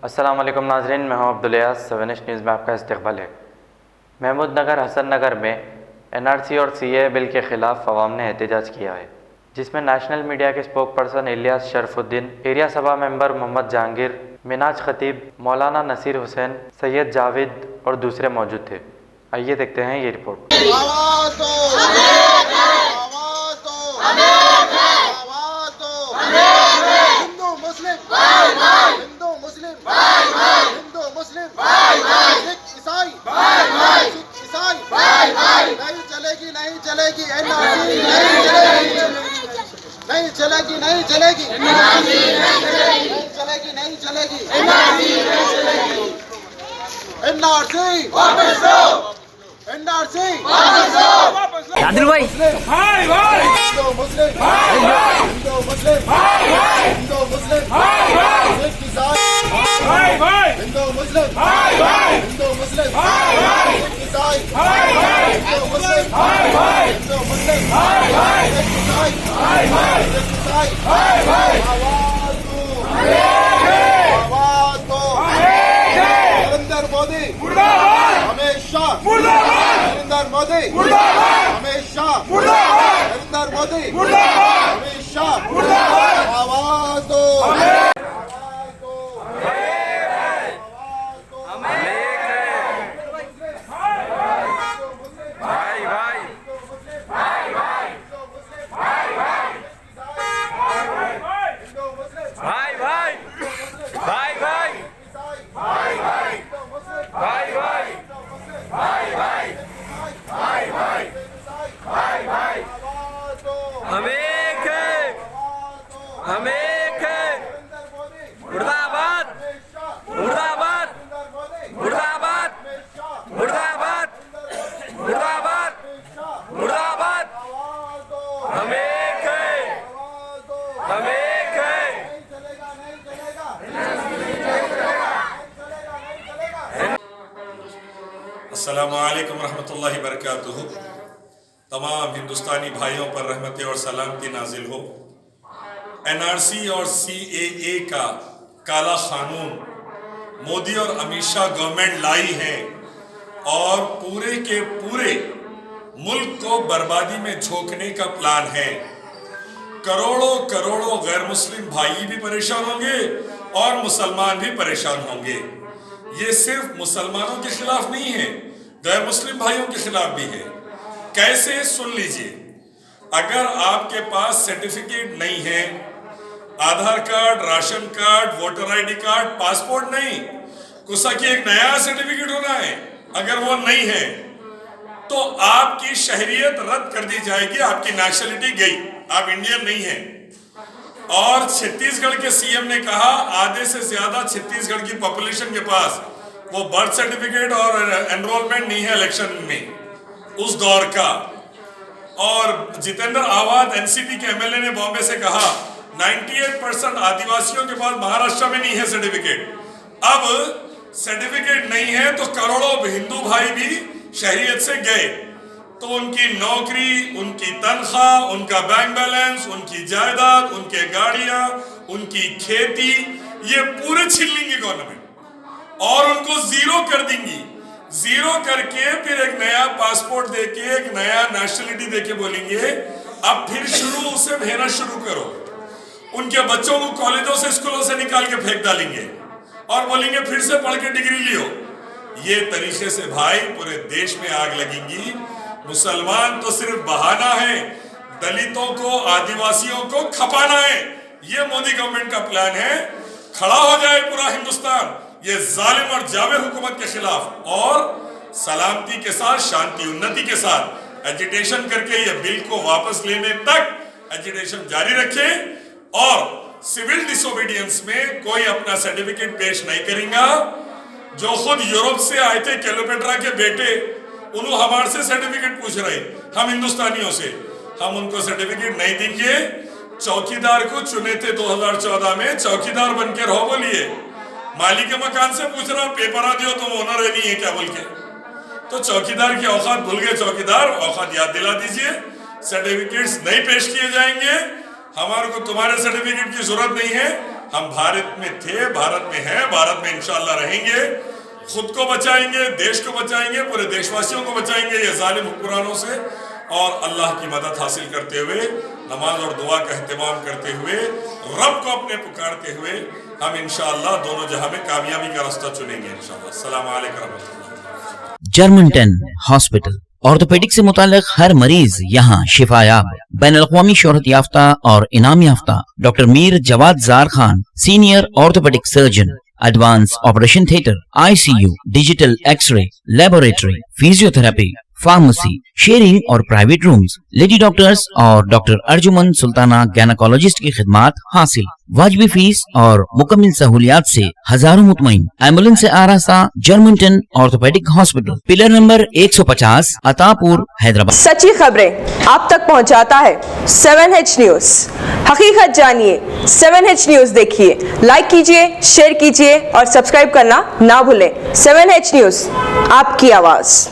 अस्सलाम वालेकुम नाज़रीन, मैं हूं अब्दुल यास। 7 न्यूज़ में आपका इस्तकबाल है। महमूद नगर हसन नगर में NRC और CAA बिल के ख़िलाफ़ अवाम ने एहतजाज किया है, जिसमें नेशनल मीडिया के spokesperson Ilyas Sharfuddin, area sabha member Mohammad Jahangir, Minaj Khatib, Maulana Naseer Hussain, Syed Javed और दूसरे मौजूद थे। आइए देखते हैं ये रिपोर्ट। आदिल भाई नरेंद्र मोदी हमेशा नरेंद्र मोदी हमेशा नरेंद्र मोदी हमेशा आवाज दो। अस्सलामुअलैकुम रहमतुल्लाहि बरकातुहू। तमाम हिंदुस्तानी भाइयों पर रहमतें और सलामती नाजिल हो। NRC और CAA का काला कानून मोदी और अमित शाह गवर्नमेंट लाई है और पूरे के पूरे मुल्क को बर्बादी में झोंकने का प्लान है। करोड़ों करोड़ों गैर मुस्लिम भाई भी परेशान होंगे और मुसलमान भी परेशान होंगे। ये सिर्फ मुसलमानों के खिलाफ नहीं है, गैर मुस्लिम भाइयों के खिलाफ भी है। कैसे? सुन लीजिए। अगर आपके पास सर्टिफिकेट नहीं है, Aadhaar card, ration card, voter ID card, passport नहीं, कुछ की एक नया सर्टिफिकेट होना है, अगर वो नहीं है तो आपकी शहरियत रद्द कर दी जाएगी, आपकी नेशनलिटी गई, आप इंडियन नहीं है। और छत्तीसगढ़ के CM ने कहा आधे से ज्यादा छत्तीसगढ़ की पॉपुलेशन के पास वो बर्थ सर्टिफिकेट और एनरोलमेंट नहीं है इलेक्शन में उस दौर का। और जितेंद्र आवाज NCP के MLA ने बॉम्बे से कहा 98% आदिवासियों के पास महाराष्ट्र में नहीं है सर्टिफिकेट। अब सर्टिफिकेट नहीं है तो करोड़ों हिंदू भाई भी शहरियत से गए, तो उनकी नौकरी, उनकी तनख्वाह, उनका बैंक बैलेंस, उनकी जायदाद, उनके गाड़ियां, उनकी खेती, ये पूरे छीन लेंगी गवर्नमेंट और उनको जीरो कर देंगी। जीरो करके फिर एक नया पासपोर्ट देके, एक नया नेशनलिटी देके बोलेंगे अब फिर शुरू उसे भेजना शुरू करो। उनके बच्चों को कॉलेजों से, स्कूलों से निकाल के फेंक डालेंगे और बोलेंगे फिर से पढ़ के डिग्री लियो। ये तरीके से भाई पूरे देश में आग लगेंगी। मुसलमान तो सिर्फ बहाना है, दलितों को, आदिवासियों को खपाना है। ये मोदी गवर्नमेंट का प्लान है। खड़ा हो जाए पूरा हिंदुस्तान ये जालिम और जाबिर हुकूमत के खिलाफ और सलामती के साथ, शांति उन्नति के साथ एजिटेशन करके ये बिल को वापस लेने तक एजिटेशन जारी रखें और सिविल डिसोबीडियंस में कोई अपना सर्टिफिकेट पेश नहीं करेगा। जो खुद यूरोप से आए थे क्लेयोपेट्रा के बेटे, उन्होंने हमारे से सर्टिफिकेट पूछ रहे, हम हिंदुस्तानियों से, हम उनको सर्टिफिकेट नहीं देंगे। चौकीदार को चुने थे 2014 में, चौकीदार बनकर रहो बोलिए। मालिक के मकान से पूछ रहा पेपर आ दियो तो ओनर है नहीं है क्या बोल के, तो चौकीदार की औकात भूल गए। चौकीदार औकात याद दिला दीजिए। सर्टिफिकेट्स नहीं पेश किए जाएंगे, हमारे को तुम्हारे सर्टिफिकेट की जरूरत नहीं है, हम भारत में थे, भारत में हैं, भारत में इंशाअल्लाह रहेंगे। खुद को बचाएंगे, देश को बचाएंगे, पूरे देशवासियों को बचाएंगे ये जालिम हुक्मरानों से, और अल्लाह की मदद हासिल करते हुए, नमाज और दुआ का एहतमाम करते हुए, रब को अपने पुकारते हुए हम इंशाअल्लाह दोनों जहां में कामयाबी का रास्ता चुनेंगे इंशाअल्लाह। अस्सलाम वालेकुम रहमतुल्लाह। जर्मनटन हॉस्पिटल, ऑर्थोपेडिक से मुताल्लिक हर मरीज यहाँ शिफायाब। बैनुल-अक़वामी शोहरत याफ्ता और इनाम याफ्ता doctor Mir Jawad Zar Khan, senior orthopaedic surgeon, advance operation theatre, ICU, digital X ray, laboratory, physiotherapy, pharmacy, sharing और प्राइवेट रूम्स, लेडी डॉक्टर्स और डॉक्टर अर्जुमन सुल्ताना गैनकोलॉजिस्ट की खिदमात हासिल। वाजिबी फीस और मुकम्मल सहूलियात से हजारों मुतमईन। एम्बुलेंस से आरास्ता Germanten orthopaedic hospital, pillar number 150, Attapur, Hyderabad. सच्ची खबरें आप तक पहुंचाता है 7H न्यूज। हकीकत जानिए, 7H न्यूज देखिए, लाइक कीजिए, शेयर कीजिए और सब्सक्राइब करना ना भूलें। 7H न्यूज, आपकी आवाज।